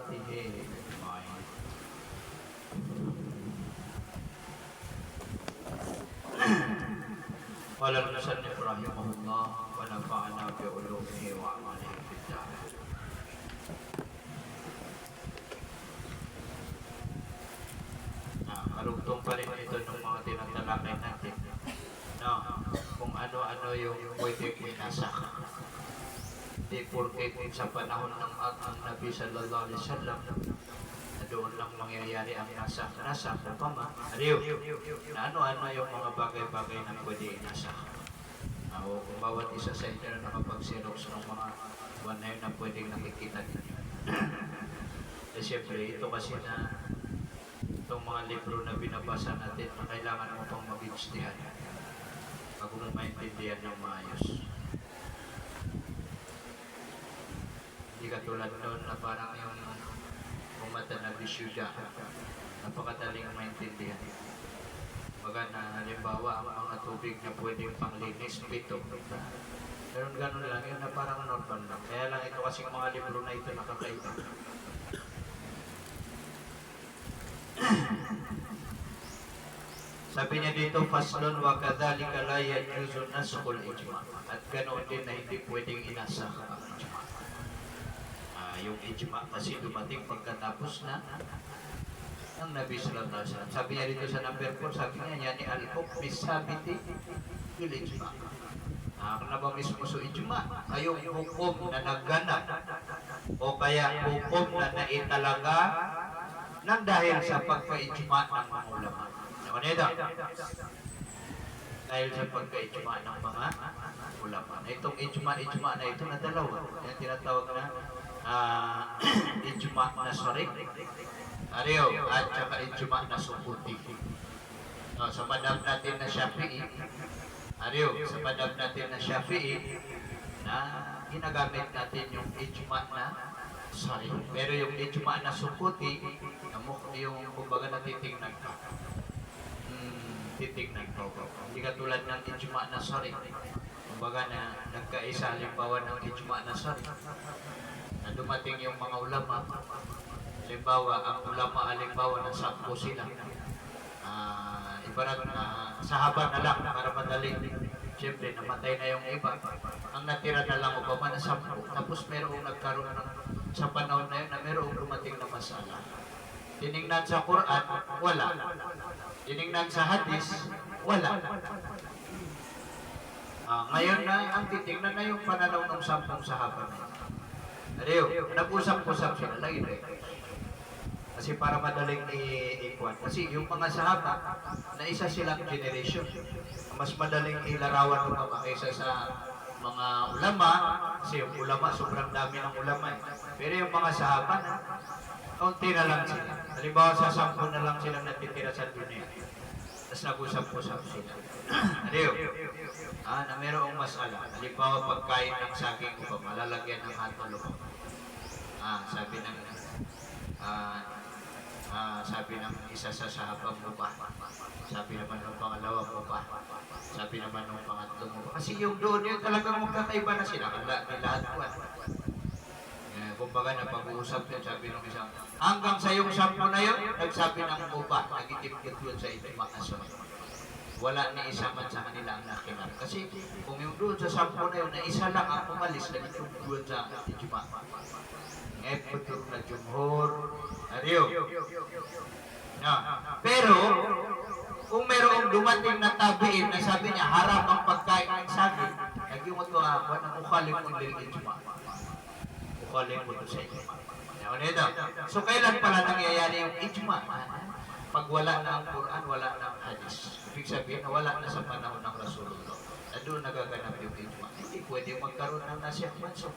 وصحبه أجمعين. قال المصنف رحمه الله ونفعنا بعلومه وأعماله في الدارين. Karugtong pa rin ito ng mga tinatalakay natin. No, kung ano-ano yung pwedeng minasak. Di porket sa panahon ng Nabi sallallahu alaihi wasallam na doon lang mangyayari ang nasak o pama. Ariyo, na ano-ano yung mga bagay-bagay na pwede inasak. O kung bawat isa sa inyo na nakapag-xerox ng mga buwan na yun na pwedeng nakikita ninyo. Eh siyempre, ito kasi na itong mga libro na binabasa natin na kailangan mo pang mag-instihan bago mo maintindihan ng maayos. Hindi katulad noon na parang yung umata na bisyuda, napakadaling maintindihan. Baga na halimbawa ang mga tubig na pwedeng panglinis, pito. Ganun lang yun na parang normal lang. Kaya lang ito kasing mga libro na ito nakakaiba. Sabi niya dito, faslun wa kadhalika la yajuzu naskhul ijma. At ganoon din na hindi pwedeng inasa ang ijma. Yung ijma kasi dumating pagkatapos na ng Nabi sallallahu alaihi wasallam. Sabi niya dito sa number 4, sabi niya, yani al-hukm bisabiti bil ijma. Ano na ba mismo so ijma? Ay yung hukom na nagganap o kaya hukom na naitalaga nang dahil sa pagka-ijma ng mga ulama. Ano nito? Dahil sa pagka-ijma ng mga ulama. Itong ijma na ito na dalawa. Yan tinatawag na ijma na sarik. Ariyo, at saka ijma na sukuti. No, sa madhab natin na Shafi'i, ariyo, sa madhab natin na Shafi'i, na ginagamit natin yung ijma na sarik. Pero yung ijma na sukuti, yung kumbaga na titignan ka. Titignan ka. Hindi katulad ng ijma na sarik. Kumbaga na nagkaisa halimbawa ng ijma na sarik. Na dumating yung mga ulama, halimbawa, ang ulama halimbawa na 10 sila. Ibarat na sahabat na lang para madali. Siyempre, namatay na yung iba. Ang natira na lang o ba na 10. Tapos merong nagkaroon ng sa panahon na yun na merong dumating na masala. Tinignan sa Quran, wala. Tinignan sa hadis, wala. Ngayon na, ang titignan na yung pananaw ng 10 sahabat na yun. Ariyo, nag-usap-usap sila lagi rin. Kasi para madaling i-ikuan. Kasi yung mga sahabat, na isa silang generation. Mas madaling ilarawan ng mga kaysa sa mga ulama. Kasi yung ulama, sobrang dami ng ulama. Pero yung mga sahabat, kaunti na lang sila. Halimbawa sa 10 na lang silang natitira sa dunia. Tapos nag-usap-usap sila. Ariyo, na mayroong masala. Halimbawa pagkain ng saging ko, malalagyan ng hatol ko. Sabi ng isa sa sahabang mo ba? Sabi naman ng pangalawa mo ba? Sabi naman ng pangatlo mo ba? Kasi yung doon yun talagang magkakaiba na sila. Lahat po. Kumbaga na pag-uusap yun, sabi ng isang, hanggang sa yung 10 na yun, nagsabi ng uba, nagitipkit yun sa ito makasama. Wala ni isa man sa kanila ang nakilang. Kasi kung yung doon sa 10 na yun, na isa lang ang umalis, nagitong doon sa ijma. Putur na jumhur. Ariyo. Pero, kung mayroong dumating na tabiin na sabi niya, haram ang pagkain ng saging, nag-iwag ko ako na mukhalim mo din ijma. Mukhalim mo ito sa ijma. So, kailan pala nangyayari yung ijma? Pag wala na ang Quran, wala na ang hadis. Ibig sabihin na wala na sa panahon ng Rasulullah. Na doon nagaganap yung ijma. Hindi pwede magkaroon ng nasiyah manso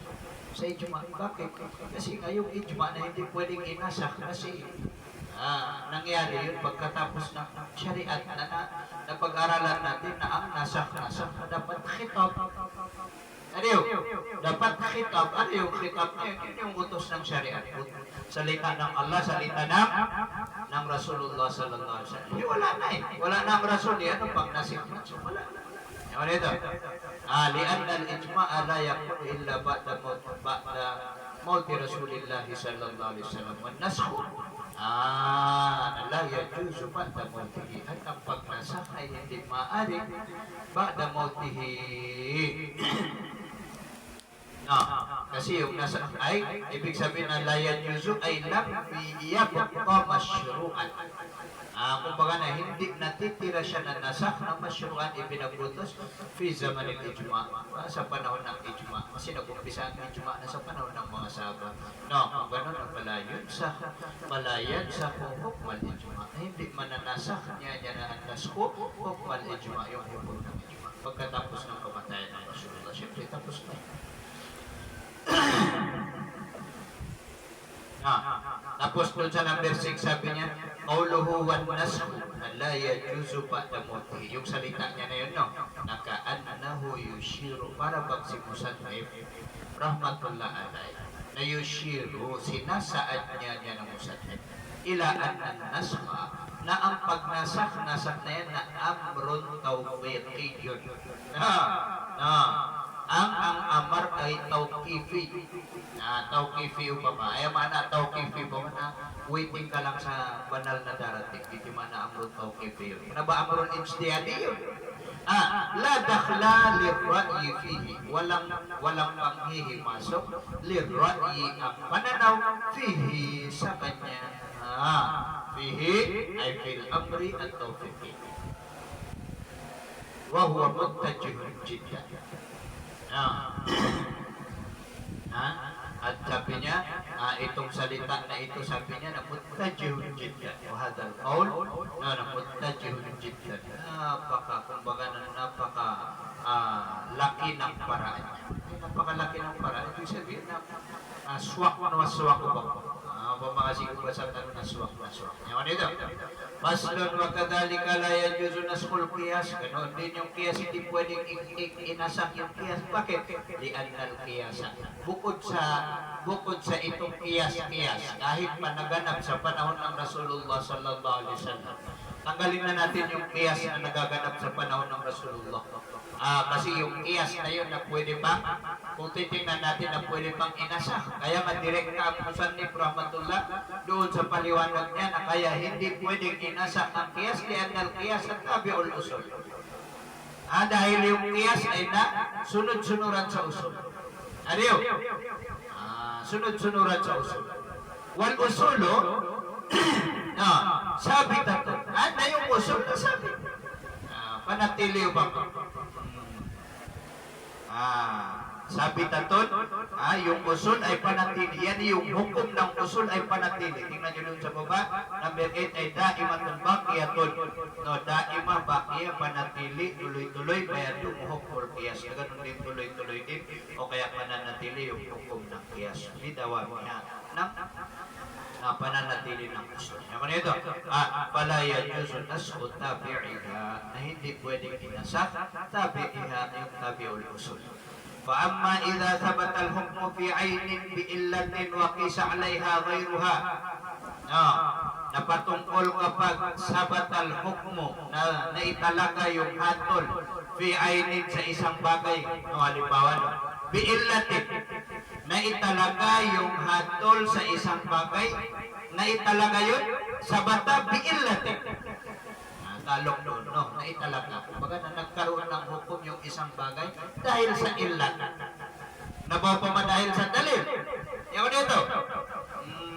sa ijma. Bakit? Kasi ngayong ijma na hindi pwedeng inasak kasi nangyari yun pagkatapos ng syariat na pag-aralan natin na ang nasak dapat khitab. Ano dapat khitab. Ano yung khitab na yun? Yun yung utos ng syariat. Salita ng Allah, salita ng Rasulullah sallallahu alaihi wasallam. Wala na eh. Wala na ang Rasul. Ano pag nasik manso? Wala na. Ano ito? Lian al-ijma' la yakun illa ba'da mauti Rasulillah sallallahu alaihi wasallam wan nasakh la yajuzu ba'da mautihi at ang pagnasakh ay hindi maaari ba'da mautihi. Kasi yung nasa ay ibig sabihin na la yajuzu ay lam yabqa masyru'an. Kumbaga na hindi natitira siya na nasakh na masyru'an ibinabutos fi zaman al-ijma' sa panahon ng ijma'. Kasi nag-umpisa ang ijma' na sa panahon ng mga sahaba. Kung gano'n ang palayan sa hukm al-ijma'. Hindi mananasakh niya na ang nasakh hukm al-ijma' yung hukm ng ijma'. Pagkatapos ng kamatayan ng Rasulullah, siyempre tapos na yun. Tapos doon sa number 6 sabi niya, qauluhu wan nasakh la yajuzu ba'da mautihi. Yung salita niya na yun, nakaannahu yushiru, para bang si Musannif rahmatullah alayh na yushiru, sinasaad niya ng Musannif ila anna nasakha, na ang pagnasakh na yan na amrun tawfiqiyun. Ang amar ay tawqifi. Tawqifi upama. Ay mana tawqifi po na waiting ka lang sa banal na darating. Hindi mana amrun tawqifi yun. Na ba amrun ijtihadi yun? La dakhla lirra'yi fihi. Walang panghihimasok lirra'yi ang pananaw fihi sa kanya. Fihi ay fil amri at tawfiqi. Wa huwa muttajihun jiddan. At sabi niya, itong salita na ito, sabi niya, na muttajihun jiddan. O hadal qawl, na muttajihun jiddan. Kumbaga na laki ng paraan niya. Napakalaki ng paraan. Ito sabihin na swak na swak ko ba? Pamakasig ko ba sa tanong na swak na swak. Yan ito. Maslun wa kadhalika la yajuzu naskhul qiyas. Ganoon din yung qiyas, hindi pwedeng inasak yung qiyas. Bakit? Li'annal qiyasa. Bukod sa itong qiyas, kahit pa naganap sa panahon ng Rasulullah sallallahu alaihi wasallam. Tanggalin na natin yung qiyas na nagaganap sa panahon ng Rasulullah. Kasi yung qiyas na yun na pwede pa, kung titingnan natin na pwede pang inasak. Kaya madirekta ang Musannif rahmatullah doon sa paliwanag niya na kaya hindi pwedeng inasak ang qiyas li'annal qiyas at tabi'ul usul. Dahil yung qiyas ay na sunod-sunuran sa usul. Ano yun? Sunod-sunuran sa usul. Wal usulo, sabit ito. Na yung usul na sabit. Panatili ba? Sabitaton, yung usul ay panatili. Yan yung hukom ng usul ay panatili. Tingnan nyo dun sa baba. Number 8 ay daimatun baqiyatun. Daimah baqiya, panatili, tuloy-tuloy, kaya dumuhukmul qiyas. Ganun din tuloy-tuloy din. O kaya pananatili yung hukom ng qiyas. Bidawamiha ng pananatili ng usul. Naman ito, pala yajuzu naskhut tabi'iha, na hindi pwedeng inasak tabi'iha yung tabi'ul usul. Fa-amma idha thabata al-hukmu fi 'aynin bi illatin wa qisa 'alayha ghayruha. Napatungkol kapag sabata al-hukmu na naitalaga yung hatol fi 'aynin sa isang bagay. Halimbawa, bi illatin, naitalaga yung hatol sa isang bagay, naitalaga yun sa bata bi'illatin. Talok doon, naitalaga. Kumbaga na nagkaroon ng hukom yung isang bagay dahil sa illat. Nabaw pa madahil sa dalil. Yung dito,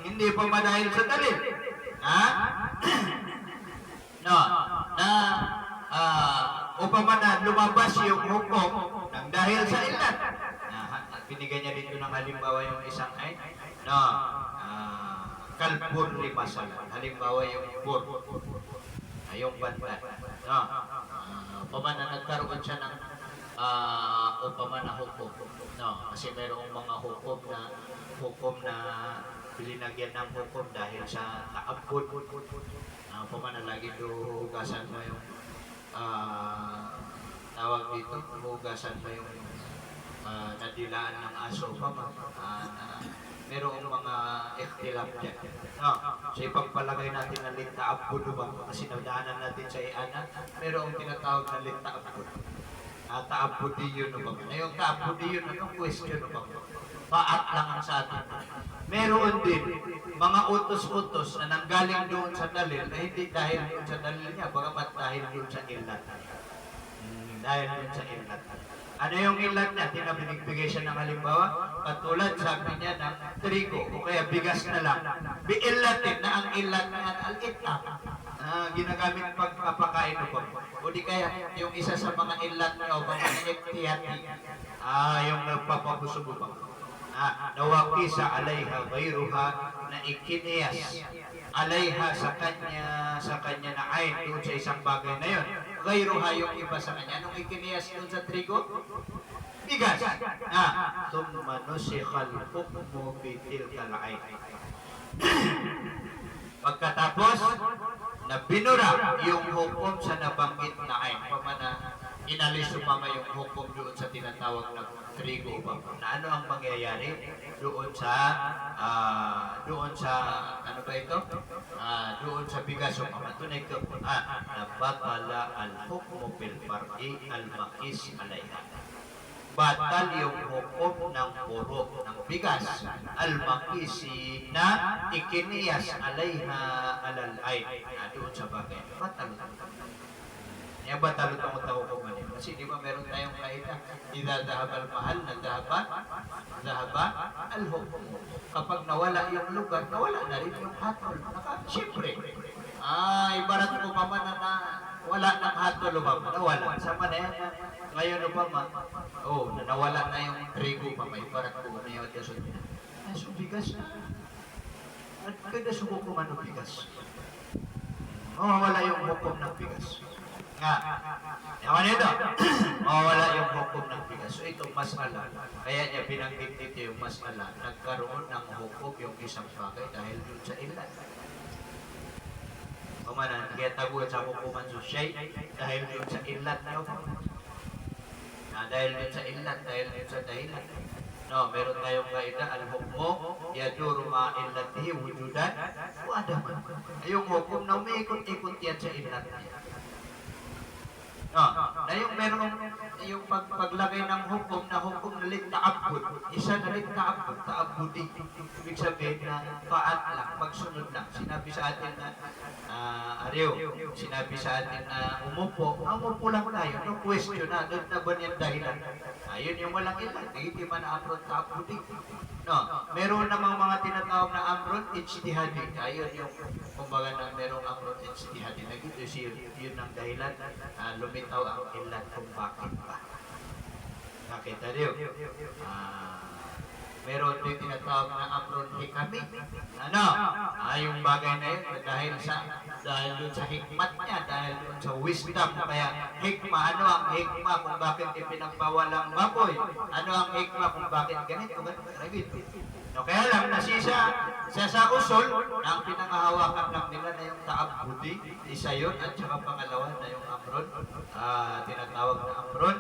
hindi pa madahil sa dalil. Upama na lumabas yung hukom ng dahil sa illat. Binigyan niya dito ng halimbawa yung isang ay kalbur limasalan. Halimbawa yung bur, yung bantan. Upama na nagkaroon siya ng upama na hukom. Kasi mayroong mga hukom na binigyan ng hukom dahil sa taabot. Upama na lagi hugasan mo yung tawag dito, hugasan mo yung nadilaan ng aso pa merong mga ikhtilaf dyan. So ipagpalagay natin na lintaabud ba? Kasi nadaanan natin sa iana, merong tinatawag na lintaabud. Taabudi yun ba? Na yung taabudi yun, anong question ba? paat lang ang sa atin. Meron din mga utos-utos na nanggaling doon sa dalil na hindi dahil doon sa dalil niya, bagamat dahil doon sa ilat. Dahil doon sa ilat. Ano yung ilat niya? Tinabinigbigay siya ng halimbawa, katulad sabi niya ng trigo o kaya bigas na lang. Biilatin na ang ilat niya al-itab. Ginagamit pagpapakain o ba? O di kaya yung isa sa mga ilat niya o mga iktiyati, yung nagpapabusog ba? Nawakisa alayha gayruha na ikiniyas alayha sa kanya na ayn doon sa isang bagay na yun. Gayruha yung iba sa kanya. Anong ikiniyas doon sa trigo? Bigas. Thumma nusikhal hukmu bitilkal ayn. Pagkatapos na binura yung hukom sa nabanggit na ayn, pamana inalis sumama yung hukom doon sa tinatawag na trigo ba? Na ano ang mangyayari doon sa ano ba ito? Doon sa bigas o tunay ko na batala al-hukmu bil far'i al-makis alayha. Batal yung hukom ng puro ng bigas al-makisi na ikiniyas alayha alal-ayn. Doon sa bagay. Batal. Yan ba talutang tao ko man? Kasi di ba meron tayong kaida, idha dahabal mahal na dahaba al-hukum. Kapag nawala yung lugar, nawala na rin yung hatol. Siyempre, ibarat ko pa man na wala ng hatol ba? Nawala. Sama na yan. Ngayon ba ma? Nawala na yung trigo pa. May ibarat ko na yung dasod. So bigas na. At kada suko ko man ng bigas. Wala yung hukom ng bigas. Yaman ito, mawala yung hukom ng bigas. So ito masala. Kaya niya binanggit dito yung masala. Nagkaroon ng hukom yung isang bagay dahil dun sa ilan. Kumanan, kaya taguan sa hukuman sa shay dahil dun sa ilan niyo. Dahil dun sa ilan, dahil dun sa dahilan. No, meron tayong kaida, al-hukmo, yaduru ma'illatihi wujudan, o adaman. Yung hukom na umiikot-ikot yan sa ilan niya. Na yung merong yung paglagay ng hukom na littaabud, isa na littaabud, taabudi. Ibig sabihin na paat lang, pagsunod lang. Sinabi sa atin na sinabi sa atin na umupo lang tayo, no question na, doon na ba niyang dahilan? Yun yung walang ilan, hindi man na amron taabudi. Meron namang mga tinatawag na amron ijtihadi. Ayun yung kumbaga na merong amron ijtihadi. Yun ang dahilan, lumitaw ang ilan kung bakit ba. Nakita niyo? Meron din tinatawag na amron hikami. Yung bagay na yun dahil doon sa hikmat niya, dahil doon sa wisdom, kaya hikma, ano ang hikma kung bakit ipinagbawal ang baboy? Ano ang hikma kung bakit ganito? Kaya lang, sa usul, ang pinangahawakan lang nila na yung taabudi, isa yun, at saka pangalawa na yung amron, tinatawag na amron,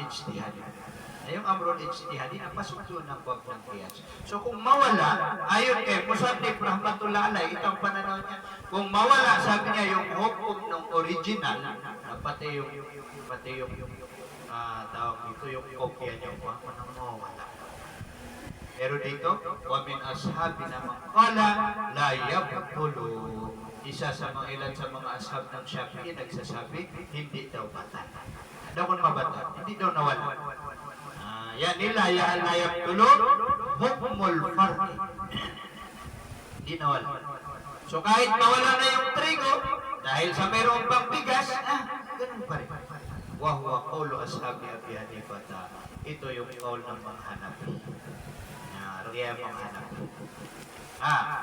ijtihadi. Yung amron ijtihadi na pasukso ng wag ng qiyas. So kung mawala, ayon kay Musannif rahmatullah alayhi, itong pananaw niya, kung mawala, sabi niya yung hukom ng original, pati yung tawag dito, yung kopya niya, mawala. Pero dito, wa min ashabi naman qala la yabtulu. Isa sa mga ilan sa mga ashab ng Shafi'i nagsasabi, hindi daw batal. Daw kung mabatal, hindi daw nawala. Yan nila, ya la yabtulu hukmul fardi. Hindi nawala. So kahit nawala na yung trigo, dahil sa mayroong pang bigas, ganun pa rin. Wa huwa qawlu ashabi Abi Hanifah. Ito yung qawl ng mga Hanafi. Riya mga Hanafi.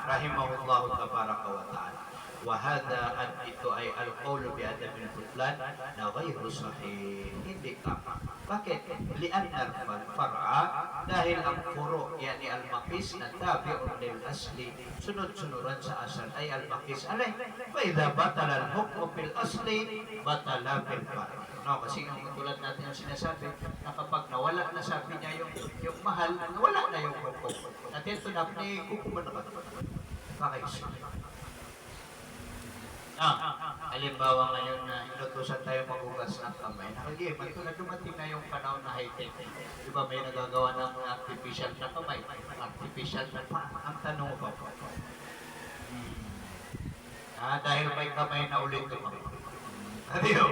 Rahimahullahu tabaraka wa ta'ala. Wahada at ito ay al-qawlu bi'adam al-butlan na ghayru sahih. Hindi tama. Bakit? Li'anna al-far'a dahil ang furo, yani al-makis na tabi'un lil asli, sunod-sunuran sa asal ay al-makis. Alay, fa'idha batala al-hukmu fil asli, batala fil far'a. Kasi ang tulad natin ang sinasabi na kapag nawala na sabi niya yung mahal, nawala na yung hukum. At ito na, kukuman naman. Pakaisin. Halimbawa ngayon na inutusan tayo maghugas ng kamay. Nakagiman ito na dumating na yung panahon na high-tech. Di ba may nagagawa ng artificial na kamay, artificial na pa. Ang tanong ko, dahil may kamay na ulit ito. Adiyo?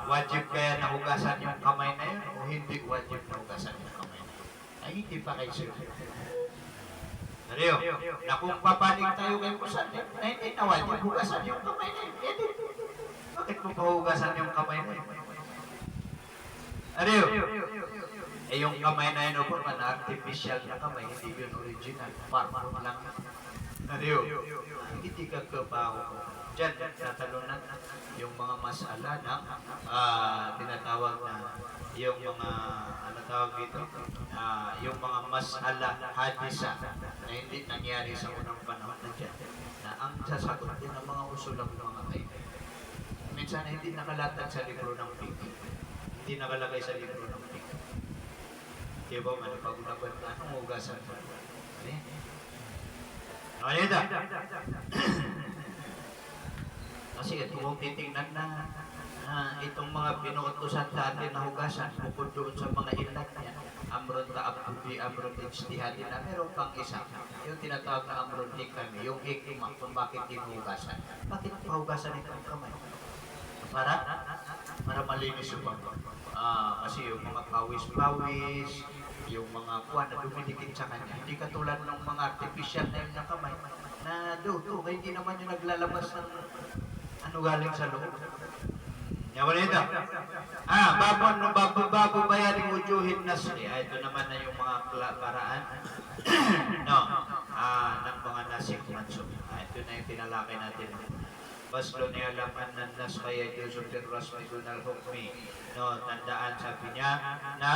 Wajib kaya na hugasan yung kamay na yun o hindi wajib na hugasan yung kamay na yun? Ay, hindi pa kayo sila. Ariyo, na kung papanig tayo kay Pusan, na hindi na wajib hugasan yung kamay na yun. Bakit mo pa hugasan yung kamay na yun? Ariyo, yung kamay na yun po, artificial na kamay, hindi yun original. Parang lang. Ariyo, hindi ka kabaho. Diyan, natalunan yung mga masala ng tinatawag na yung mga, ano tawag dito? Yung mga masala hadisa na hindi nangyari sa unang panahon na dyan, na ang sasagot din ng mga usulang mga kaibigan. Minsan hindi nakalatag sa libro ng Piki. Hindi nakalagay sa libro ng Piki. Diba man, pag unaban na, anong hugasan mo? Ano ito? Kasi kung titingnan na itong mga pinuutusan sa atin na hugasan, bukod doon sa mga ilan niya, amron ka abudi, amron ijtihadin na meron pang isa. Yung tinatawag na amron hikami, yung hikima kung bakit hinuhugasan. Bakit pahugasan itong kamay? Para malinis yung bangko. Kasi yung mga pawis-pawis, yung mga kuwan na dumidikit sa kanya, hindi katulad ng mga artificial na yung kamay na doon, hindi naman yung naglalabas ng ano galing sa loob. Yaman ito. Bago bayaring ujuhin nasri. Ito naman na yung mga paraan ng mga nasik mansub. Ito na yung tinalakay natin. Baslo niya laman ng nas kaya Yusuf bin Rasmi Dunal Hukmi. Tandaan sabi niya na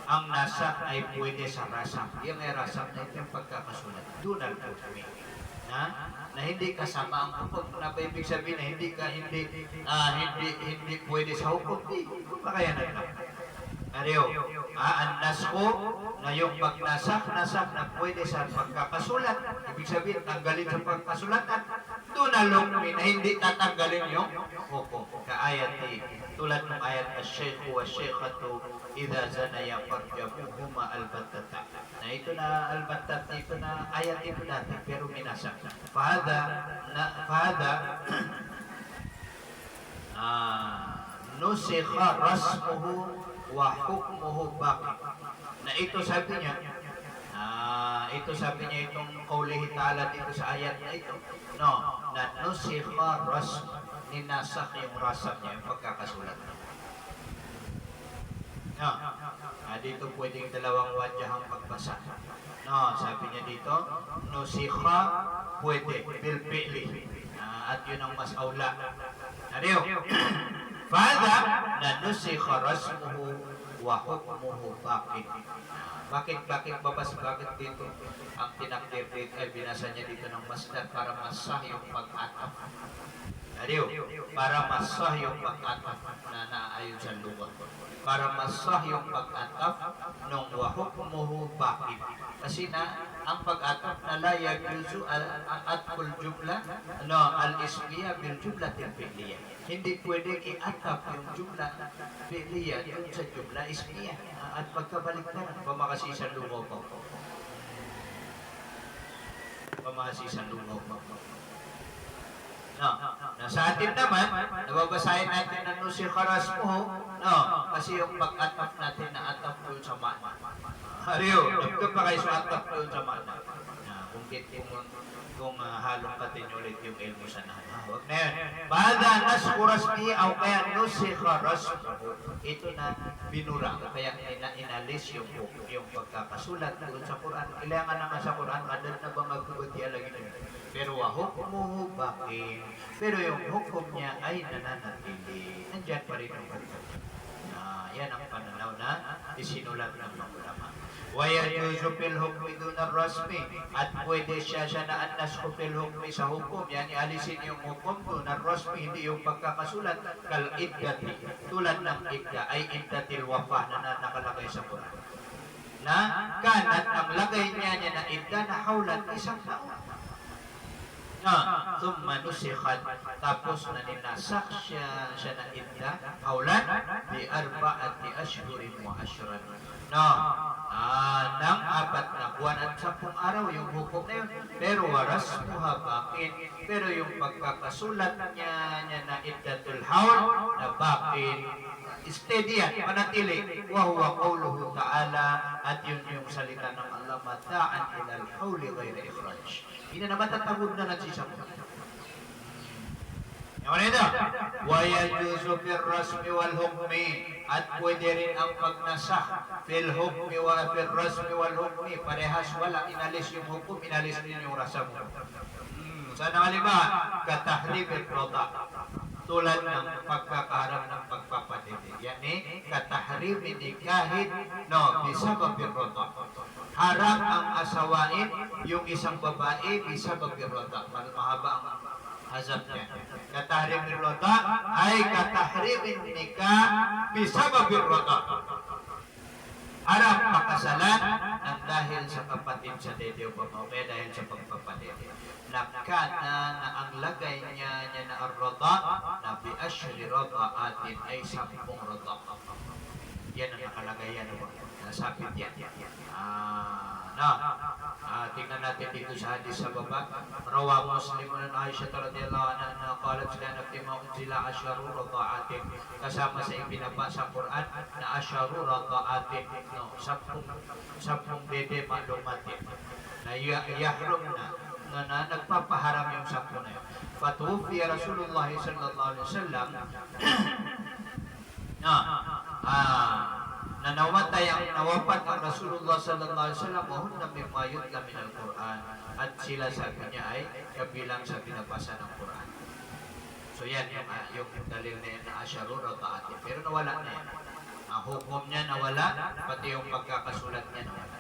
ang nasak ay pwede sa rasak. Yung ay rasak na ito yung pagkakasulat. Dunal Hukmi. Na hindi kasama ang hukom, na ibig sabihin na hindi pwede sa hukom, kung ba kaya natin? Ariyo, ang nasko na yung pagnasak na pwede sa pagkakasulat, ibig sabihin tanggalin sa pagkasulatan, doon na lumi na hindi tatanggalin yung hukom. Kaayat tulad ng ayat as-shaykhu wa shaykhatu idha zanaya farjamuhuma al-battata. Na ito na al-battata, ito na ayat ito dati pero minasak. Fahada nusikha rasmuhu wa hukmuhu baqi. Na ito sabi niya, itong kaulihi ta'ala dito sa ayat na ito, na nusikha rasmuhu, ninasak yung rasak niya, yung pagkakasulat. Dito pwedeng dalawang wadyahang pagbasa. Sabi niya dito, nusikha, pwede, bilpili. At yun ang mas aula. Ariyo, fada na nusikha rasmuhu wa hukmuhu baqi. Bakit dito ang tinakdir dito ay binasa niya dito ng masdar para masah yung pag-atap. Ariyo, para masah yung pag-atap na naayon sa lugar. Para masah yung pag-atap ng wahukmuhu baqi. Kasi ang pag-atap na la yajuzu al-atful jumla al-ismiya bil jumla al-fi'liya. Hindi pwede i-atap yung jumla fi'liya dun sa jumla ismiya. At pagkabaliktad, pamakasisan lungaw po. Pamakasisan lungaw po. Sa atin naman, nababasahin natin ng nusikha rasmuhu, kasi yung pag-atap natin na atap doon sa mana. Hariyo, nagka pa kayo sa atap doon sa mana. Kung halong natin ulit yung ilmu sa nana. Huwag na yun. Bada nasku rasmihi o kaya nusikha rasmuhu. Ito na binura. Kaya inalis yung pagkakasulat doon sa Quran. Kailangan naman sa Quran, kadal na ba magkubati alagin na yun. Pero hukmuhu baqi. Pero yung hukom niya ay nananatili. Nandiyan pa rin ang hukom. Yan ang pananaw na isinulat ng mga ulama. Wayajuzu fil hukmi duna rasmi. At pwede siya na an-nasku fil hukmi sa hukom. Yani alisin yung hukom duna rasmi, hindi yung pagkakasulat. Kal iddati. Tulad ng idda ay iddatil wafa na nakalagay sa Quran. Na kanat ang lagay niya na idda na hawlan isang taon. thumma nusikhat, tapos na ninasak siya na idda, kaulan, bi arba'ati ashhurin wa ashran. Ng 4 na buwan at 10 araw yung hukom na yun. Pero waras muha bakin. Pero yung pagkakasulat niya na iddatul haul na bakin, steady yan, manatili. Wa huwa qawluhu ta'ala, at yun yung salita ng Allah, mata'an ilal hawli ghayra ikhraj. Hindi na matatagod na nagsisama. Yung ito, wa yajuzu fil rasmi wal hukmi, at pwede rin ang pagnasa fil hukmi wa fil rasmi wal hukmi, parehas wala, inalis yung hukum, inalis din yung rasa mo. Sana kalima, katahrib al-roda, tulad ng pagkakaharap ng pagpapadede. Yan katahrib nikahid, bisabab al-roda. Haram ang asawain yung isang babae bisabab al-roda. Mahaba ang hazab niya. Katahrib al-roda ay katahrib nikah bisabab al-roda. Haram pakasalan ng dahil sa kapatid sa dede o pamauke, dahil sa pagpapadede. Nakana na ang lagay niya na ar-roda na bi ashri rodaatin ay 10 roda. Yan ang nakalagay yan. Nasapit yan. Tingnan natin dito sa hadis sa baba. Rawa Muslim na Aisha radhiyallahu anha na qalat lana fi ma unzila asharu radaatin, kasama sa ibinaba sa Quran na asharu radaatin, 10 dede malumatin na yahrum na nagpapaharam yung 10 na yun. Fatufi Rasulullah sallallahu alaihi wasallam na nawapat ang Rasulullah sallallahu alaihi wasallam, wahunna mimma yutla min al-Quran, at sila sabi niya ay kabilang sa binabasa ng Quran. So yan yung dalil na yan na asharu radaatin, pero nawala na yan. Ang hukom niya nawala, pati yung pagkakasulat niya nawala.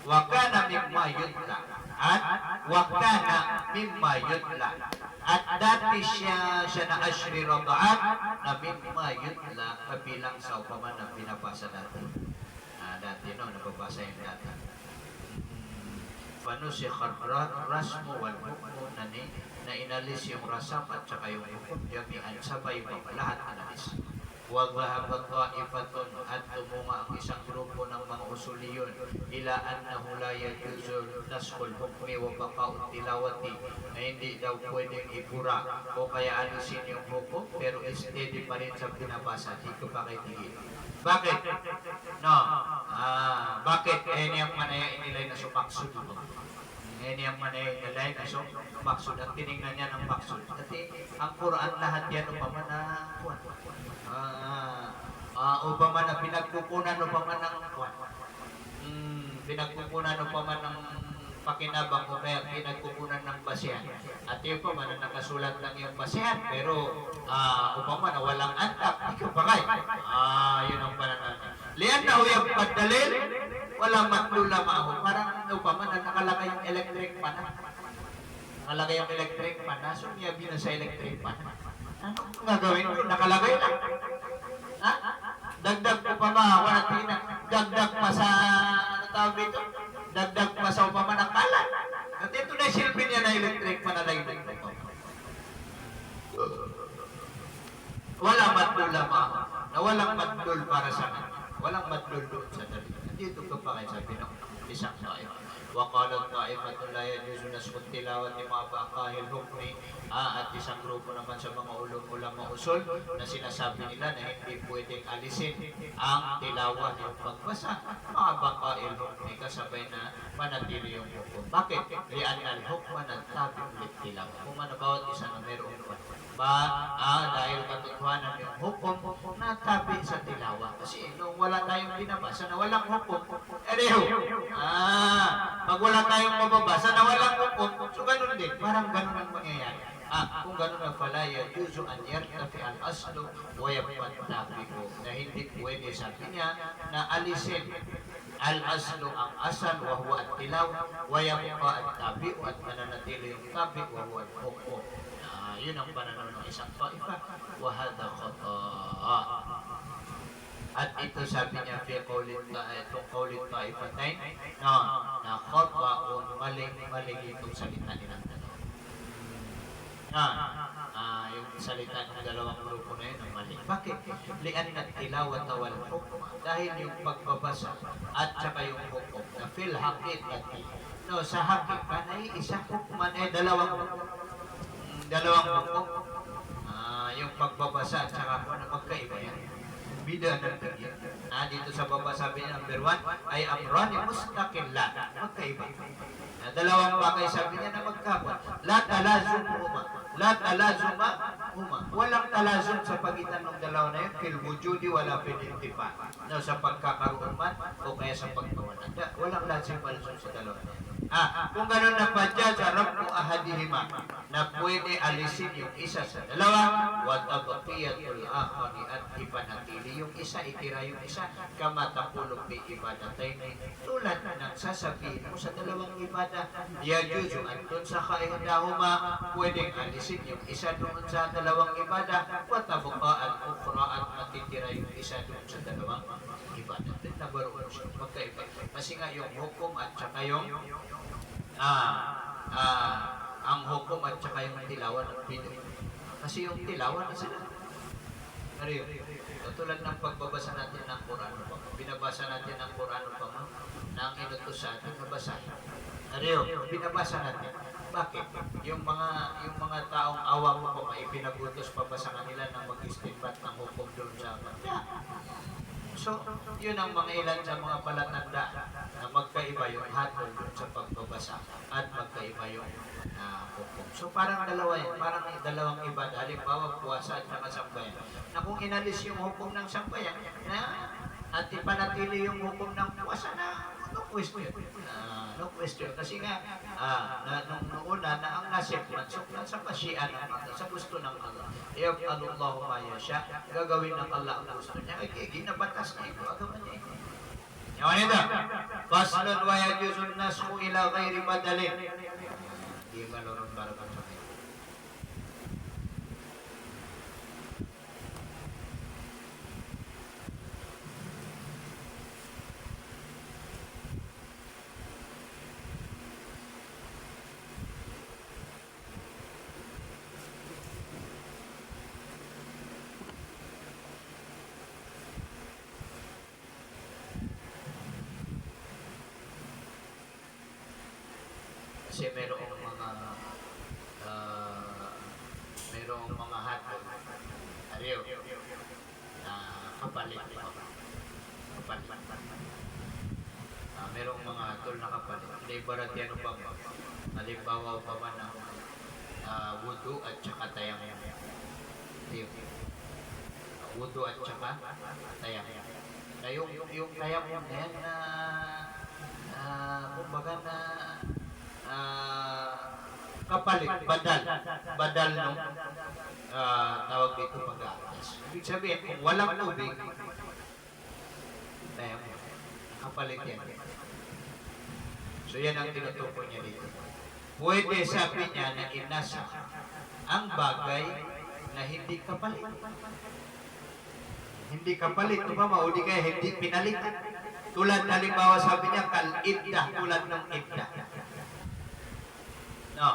Wakana mimma yutla, at wakana mimma yutla, at dati siya na ashri radaat na mimma yutla, kabilang sa upaman na binabasa dati. Dati nababasa yung dati. Fanusikhat rasmo wal hukmo, na inalis yung rasam at saka yung hukum, jami'an sabay mo, lahat inalis. Waghahabat ta'ifatun, at tumunga ang isang grupo ng mga usuliyon ila annahu la yajuzu naskhul hukmi wa baqa'ut tilawati, na hindi daw pwedeng ibura o kaya alisin yung hukum pero steady pa rin sa binabasa. Dito pa kayo tigil. Bakit? Bakit? Niyang manaya inilay na sumaksud. Niyang manaya inilay na sumaksud. Ang tinignan niya ng maksud. Kasi ang Quran lahat yan upaman na upaman na pinagkukunan upaman ng pinagkukunan upaman ng pakinabang o kaya pinagkukunan ng basihan. At yung upaman na nakasulat lang yung basihan, pero upaman na walang antak, ikaw bagay. Yun ang pananaw. Lian na huyang pagdalil, walang matlula maaho. Parang upaman na nakalagay yung electric pan. Nakalagay yung electric pan. Sunyabi na sa electric pan. Ano gagawin? Nakalagay lang. Dagdag ko pa ba? Wala tina. Dagdag pa sa, ano tawag dito? Dagdag pa sa upaman ng kalan. At ito na silbi niya na electric panalay dito. Walang matlul lamang. Na walang matlul para sa akin. Walang matlul doon sa dalila. Dito ko pa kayo sabi ng isang tayo. Waqalat ta'ifatun la yajuzu naskhut tilawati ma baqahil hukmi, at isang grupo naman sa mga ulama usul na sinasabi nila na hindi pwedeng alisin ang tilawa yung pagbasa mga baqahil hukmi, kasabay na manatili yung hukum. Bakit? Li'anna al-hukma nagtabi ulit tilawa. Kung ano bawat isa na meron dahil katotohanan yung hukum natabi sa tilawa. Kasi nung wala tayong binabasa na walang hukum, pag wala tayong mababasa na walang hukum, so ganun din, parang ganun ang mangyayari. Kung ganun na pala, yajuzu an yartafi al-aslu wa yabqa tabi'u, na hindi pwede, sabi niya, na alisin al-aslu ang asal wa huwa at-tilaw wa yabqa at-tabi'u, at mananatili yung tabi wa huwa al-hukum. Yun ang pananaw ng isang ta'ifa, wa hadha khata'. At ito sabi niya fi qawlit ta'ifatain, na khata'un, mali itong salita nilang dalawa. Yung salita ng dalawang grupo na yun ang mali. Bakit? Lian na tilawat wal hukma. Dahil yung pagbabasa at saka yung hukom na fil haqiqati. No, sa hakikat ay isa hukman dalawang hukom. Yung pagbabasa at saka na magkaiba yan. Bida ng tigil. Dito sa baba sabi niya, number 1 ay amrani mustaqillah. Magkaiba. Dalawang bagay sabi niya na magkabot. La talazum huma. Walang talazum sa pagitan ng dalawa na yun. Fil wujudi wala fil intifa. No, sa pagkakaroon man o kaya sa pagkawalan. Walang lazim sa dalawa na yun. Kung gano'n na padya sa rabbu ahadihima na pwede alisin yung isa sa dalawa, wa tabqiyatul akhari at ipanatili yung isa, itira yung isa, kama taqulu bi ibadatayn, tulad ng sasabihin mo sa dalawang ibada, yajuzu at dun sa kaihadahuma pwedeng alisin yung isa doon sa dalawang ibada, wa tabqa al-ukhra at matitira yung isa doon sa dalawang ibada. Nabaroon siya, magkaiba. Kasi nga yung hukom at saka yung ang hukom at saka yung tilawan at bido. Kasi yung tilawan isa na. Ariyo, tulad ng pagbabasa natin ng Quran, binabasa natin ng Quran na ang inutos sa atin, nabasa. Ariyo, binabasa natin. Bakit? Yung mga taong awang mo kung ipinagutos pa ba sa kanila na mag-istinbat ng hukom doon sa kanila. So, yun ang mga ilan sa mga palatanda na magkaiba yung hatol sa pagbabasa at magkaiba yung hukom. So, parang dalawa yan. Parang dalawang ibada. Halimbawa, puwasa at saka sambayan. Na kung inalis yung hukom ng sambayan, at ipanatili yung hukom ng puwasa na no question. No question. Kasi nga, nung una na ang nasiplan, so sa pasyian ng Allah, sa gusto ng Allah. Yaf'alullahu ma yasha, gagawin ng Allah ang gusto niya. Ay, ginabatas na ito, agawan niya ito. Yawan ito. Faslun wa yajuzun nasku ila ghairi badalin. Di malurun barakan sa akin. Kasi merong mga hatol, ariyo, kapalit. Merong mga hatol na kapalit. Libarat yan pa mo. Halimbawa pa man ng wudu at saka tayang. Wudu at saka tayang. Na yung tayang mo na yan kumbaga na kapalit, badal nung tawag dito pag-aatas. Ibig sabihin, kung walang tubig, kapalit yan. So yan ang tinutukoy niya dito. Pwede sabi niya na inasa ang bagay na hindi kapalit. Hindi kapalit, o di kaya hindi pinalitan. Tulad halimbawa sabi niya, kal-iddah, tulad ng iddah. No.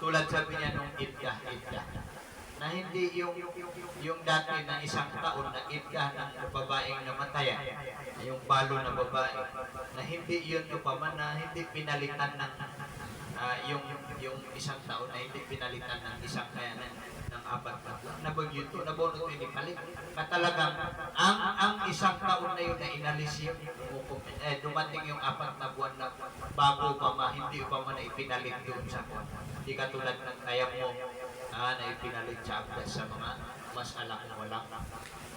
Tulad sabi niya nung iddah. Na hindi yung dati na isang taon na iddah ng babaeng namatayan, yung balo na babae, na hindi yun upaman na hindi pinalitan ng yung isang taon na hindi pinalitan ng isang kayanan ng apat na nabagyo ito, nabunot ito inipalit. Katalagang ang isang taon na yun na inalis yung dumating yung apat na buwan na bago pa hindi pa man na ipinalit doon sa buwan. Hindi katulad ng kaya mo na ipinalit sa abdas sa mga mas alak na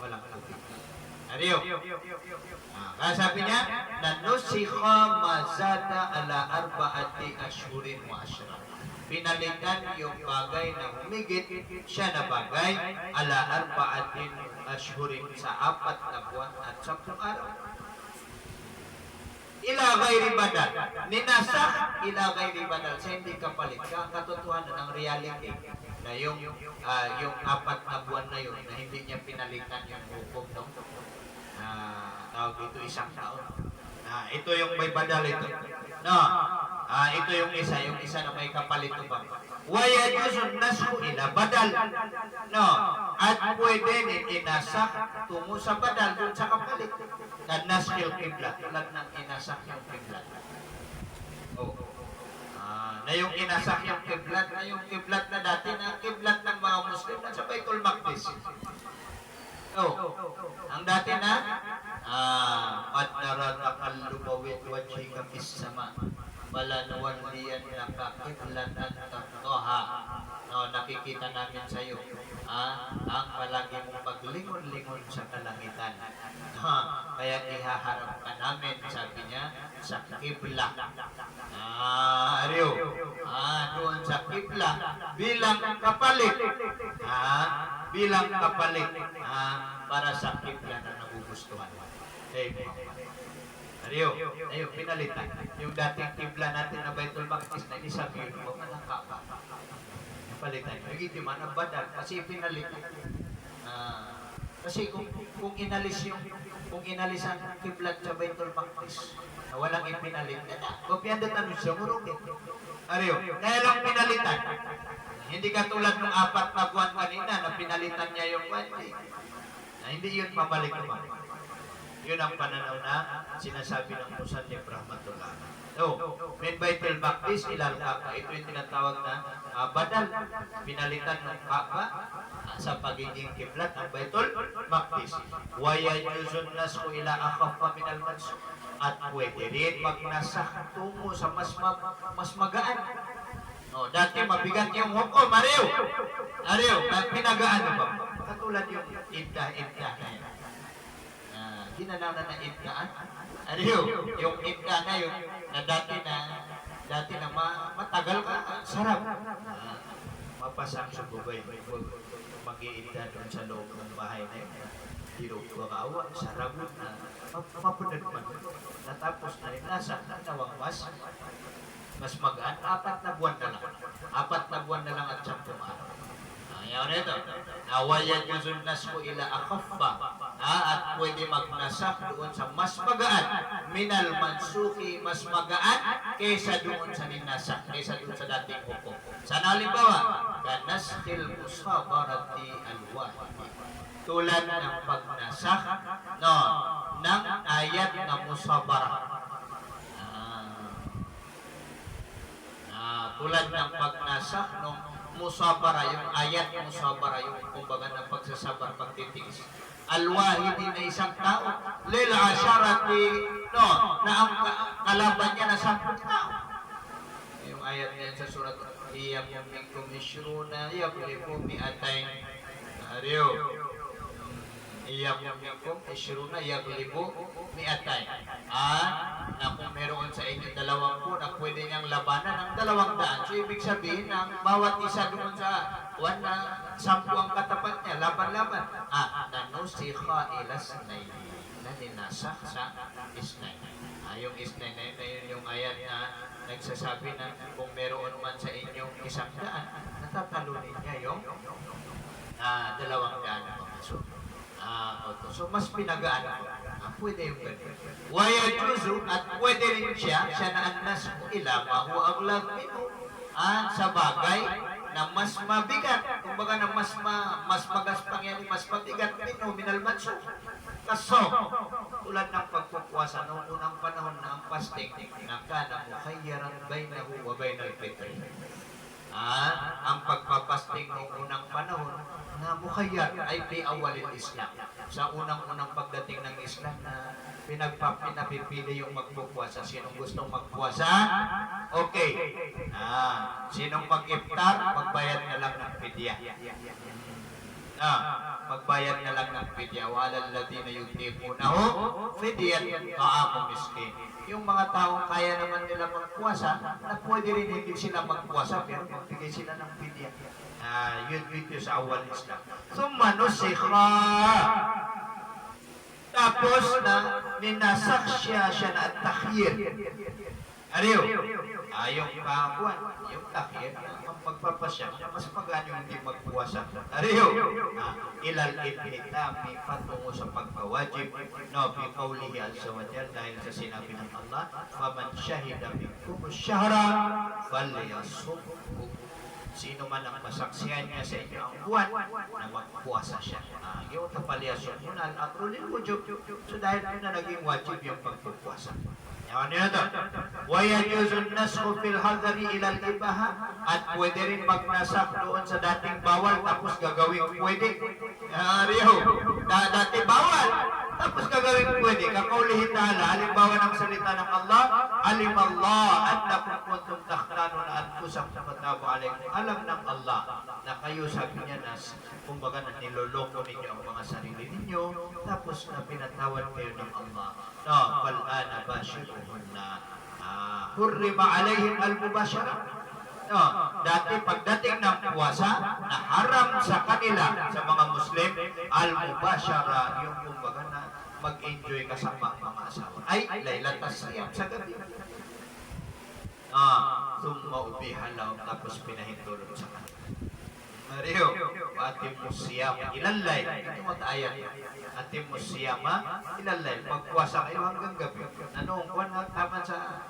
walang tubig. Ariyo. Kaya sabi niya, na nusikha mazada ala arba'ati ashhurin wa ashra. Pinalitan yung bagay na humigit siya na bagay ala arba'atin ashhurin sa 4 na buwan at 10 araw. Ila ghairi badal. Ninasa ila ghairi badal. Sa hindi kapalit. Katotohanan ng reality na yung 4 na buwan na yun na hindi niya pinalitan yung hukom ng tawag dito isang taon. Ito yung may badal ito. No. Ito yung isa na may kapalit ba. Wayajuzun nasku ila badal. No, at pwede din inasak tungo sa badal dun sa kapalit. At naskil kiblat, tulad ng inasak yung kiblat. Oh. Na yung inasak yung kiblat, na yung kiblat na dati, na kiblat ng mga Muslim na sa Baitul Maqdis. Oh, ang dati na, at naratakaluba wajhika fis sama. Malanuwalian nakakiblatan tardoha. No, nakikita namin sa iyo ang palagi mong paglingon-lingon sa kalangitan. Kaya ihaharap ka namin, sabi niya, sa kibla. Ariyo. Doon sa kibla bilang kapalit. Bilang kapalit para sa kibla na nagugustuhan. Ariyo, pinalitan. Yung dating kibla natin na Baitul Maqdis na isabi yun, huwag na nakapa. Napalitan. Nagitiman ang badal kasi pinalitan. Kasi kung inalis ang kiblat sa Baitul Maqdis na walang ipinalit, kopyando tanong siya, murugin. Ariyo, kaya lang pinalitan. Hindi katulad ng 4 na buwan kanina na pinalitan niya yung wadi. Hindi yun pabalik naman. Yun ang pananaw na sinasabi ng Musannif rahmatullah. Min Baitul Maqdis ilal Kaaba. Ito yung tinatawag na badal. Pinalitan ng Kaaba sa pagiging kiblat ng Baitul Maqdis. Wa yajuzun nasku ila akhaffa min al-mansuk. At pwede rin magnasak tungo sa mas magaan. Dati mabigat yung hukom. Ariyo, pinagaan na ba? Katulad yung iddah na yan. Ginalanan na idkaan. Yung idka na yun, na dati na matagal ka, sarap. Mapasang sa bubay, mag-iidda doon sa loob ng bahay na yun. Hirap bakawa, sarap na, mapunod man. Natapos na rin, nasa nawang mas magaan, 4 na buwan na lang. 4 na buwan na lang at 10 araw. Ayaw na ito. Nawayan yuzun nasku ila akhaffa. At pwede magnasak doon sa mas magaan. Minal mansuki, mas magaan kaysa doon sa ninasak, kaysa doon sa dating hukom. Sana halimbawa, kanaskil musabarati al-wahid. Tulad ng pagnasak ng ayat na musabara. Tulad ng pagnasak ng musabara, yung ayat musabara, yung kumbaga ng pagsasabar, pagtitiis. Al-wahidi na isang tao, lil asharati, na ang kalaban niya na 10 tao. Yung ayat niya sa surat, iyam minkum ishruna, yaglibu mi'atayn. Ariyo. Iyam minkum ishruna, yaglibu mi'atayn. Na kung meron sa inyo 20 na pwede niyang labanan ng 200. So, ibig sabihin ng bawat isa doon sa 10 ang katapat niya, laban-laban. Nanusikha ila isnayn. Na ninasak sa isnayn. Yung isnayn na yun yung ayat na nagsasabi na kung meron man sa inyong 100, natatalunin niya yung 200 na pamaso. So, mas pinagaan ako. Pwede yung ganun. Wayajuzu, at pwede rin siya na annas ila mahu aglag ito. Sa bagay na mas mabigat, kumbaga na mas magaspang yan, mas mabigat ito, minal manso. Kaso, tulad ng pagpupuasa noong unang panahon na ang fasting, nakana mukhayyaran baynahu wa baynal fitri. Ang pagpapasting noong unang panahon na mukhayyar ay piawalil Islam. Sa unang-unang pagdating ng Islam na pinapipili yung magpupuasa. Sinong gustong magpuasa? Okay. Sinong mag-iftar? Magbayad na lang ng fidya. Magbayad na lang ng fidya. Walal ladina yutiqunahu fidyan ta'amu miskin. Yung mga taong kaya naman nila magpuasa, na pwede rin hindi sila magpuasa, pero magbigay sila ng fidya. Yun dito sa awal Islam. Thumma nusikha. Tapos na ninasak siya na at takhir. Ariyo. yung kakuan, yung takir, ang magpapasya, mas magano yung hindi magpuwasa. Ariyo, ilal itami patungo sa pagkawajib, no, bi qawlihi azza wa jalla, dahil sa sinabi ng Allah, faman syahida minkum syahra falyasum. Sino man ang masaksihan niya sa inyo ang buwan na magpuwasa siya. Yung tapalyason yun, al-atrulil wujub. So dahil yun na naging wajib yung pagpupuwasa. Yan nyo na ito. وَيَجُزُ النَّسْخُ فِي الْحَذَرِ إِلَى الْإِبَاحَةِ. At pwede rin magnasak doon sa dating bawal tapos gagawin pwede. Riyo, dati bawal tapos gagawin pwede. Kakaulihin ta'ala, halimbawa ng salita ng Allah, alim Allah annakum kuntum takhtanuna anfusakum fatabu alaykum. Alam ng Allah na kayo, sabi niya, na kumbaga na niloloko ninyo ang mga sarili ninyo, tapos na pinatawad kayo ng Allah. No, fal'ana bashiruhunna. Hurrima alayhim al-mubashara. No, dati pagdating ng puwasa, na haram sa kanila, sa mga Muslim, al-mubashara, yung kumbaga na mag-enjoy kasama mga asawa. Ay, laylatas siyam sa gabi. Summa ubihalaw, tapos pinahintulog sa kanila. Mario, atim musiyama ilalay. Ito matayat. Atim musiyama ilalay. Pagpuwasa kayo hanggang gabi. Anong kuwan na tama sa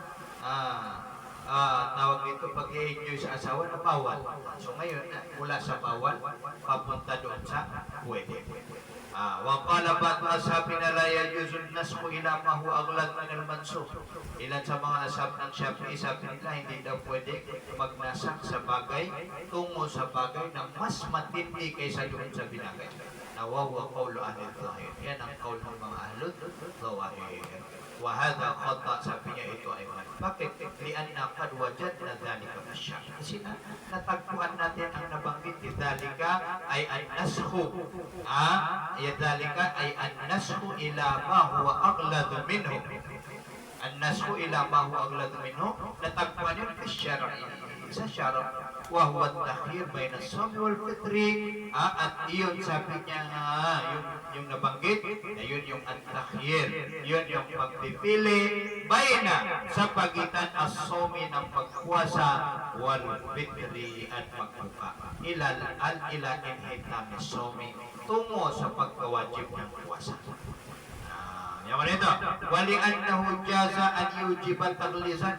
tawag dito, pag-i-enjoy sa asawa na bawal. So ngayon, mula sa bawal, papunta doon sa pwede. Waqala ba'd ashabi na la yajuzun nasku ila ma huwa aghlad min al-mansukh. Ilan sa mga ashab ng Shafi'i, sabi nila hindi daw pwede magnasak sa bagay tungo sa bagay na mas matindi kaysa doon sa binagay. Nawawa qawlu ahli dhahir. Yan ang qawl ng mga ahlul dhawahir. Wa hadha khata, sabi niya ito ay mali. Bakit? Lianna qad wajadna dhalika fi-syar'. Kasi natagpuan natin ang nabanggit dhalika ay an-naskhu. Dhalika ay an-naskhu ila ma huwa aghlad minhu. An-naskhu ila ma huwa aghlad minhu. Natagpuan yun fi-syar'i. Sa syara' wa huwa at-takhir bayna as-sawmi wal fitri. At iyon, sabi niya, yung nabanggit, ayun yung at-takhir. Yun yung pagpipili bayna sa pagitan as-sawmi ng pagpuwasa wal fitri at pagbuka. Ila inhitami as-sawmi tungo sa pagkawajib ng puwasa. Yaman ito. Wali annahu jaza an yujiban taglizan.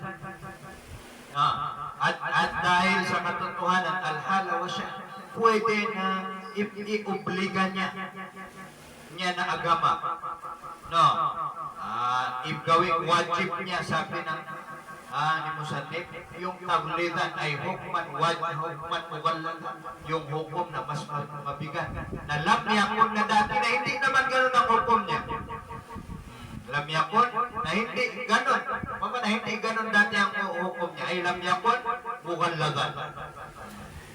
At dahil sa katotohanan, al-hala wa siya, pwede na i-obliga niya na agama. No. Gawing wajib niya, sabi ng ni Musannif, yung taglidan ay hukman mugallad, yung hukom na mas mabigat. Na lam yakun na dati na hindi naman ganun ang hukom niya. Lam yakun na hindi ganun. Mga na hindi ganun dati ang hukom niya. Ay lam yakun mugalladan.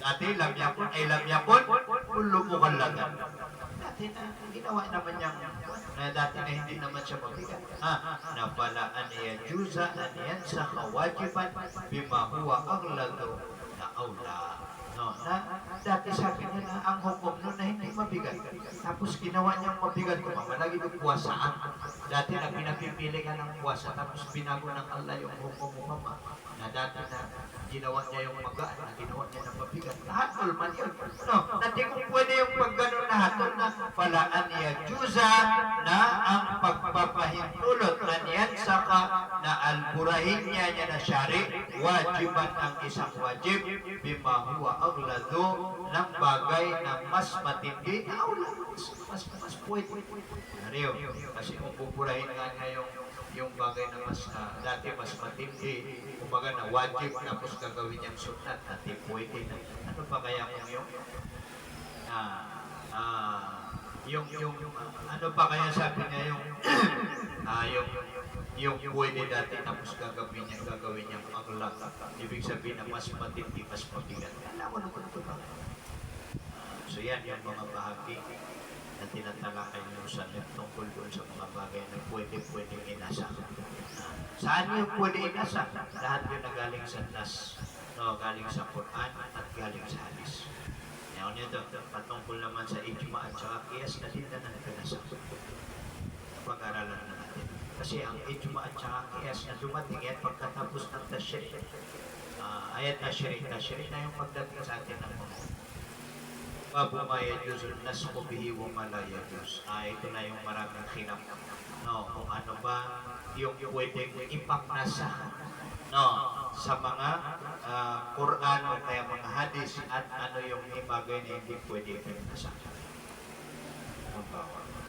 Dati lam yakun ay lam yakun kullu mugalladan. Dati na ginawa naman niya na dati na hindi naman siya mabigat. Na pala an yajuza an yansakha wajiban bima huwa aghladu na aula. No, na dati sabi niya na ang hukom nun na hindi mabigat. Tapos ginawa niyang mabigat ko. Malagi yung puwasaan. Dati na pinapipili ka ng puwasa, tapos binago ng Allah yung hukom mo, mama. Na dati na ginawa niya yung magaan, na ginawa niya ng mabigat. Hatol man yun. No, dati kung pwede yung pagganon na hatol na palaan niya juza na ang pagpapahintulot na niyan saka na alburahin niya na syari, wajiban ang isang wajib bima huwa aghladu ng bagay na mas matindi na aula. Mas pwede. Ariyo, kasi kung pupurahin nga yung bagay na mas dati mas matindi, kumbaga na wajib tapos gagawin niyang sunat, dati pwede na. Ano pa kaya kung yung ano pa kaya sabi niya yung pwede dati tapos gagawin niyang aglag. Ibig sabihin na mas matindi, mas mabigat. Alam mo ba? So yan yung mga bahagi na tinatalakay niyo sa tungkol doon sa mga bagay na pwedeng inasa. Saan yung pwede inasa? Lahat yung nagaling sa Nas, no, galing sa Quran at galing sa Hadis. Ngayon ito, patungkol naman sa ijma at saka kiyas na din na nagkanasa. Pag-aralan na natin. Kasi ang ijma at saka kiyas na dumating yan pagkatapos ng tasya. ayat tashri na yung pagdating sa atin ng mga babu ma yajuz nasqu bihi wa ma la yajuz. Ito na yung maraming khilaf. No, kung ano ba yung pwedeng ipaknasa no, sa mga Quran o kaya mga hadis at ano yung ibagay na hindi pwede ipaknasa. Ang bawal.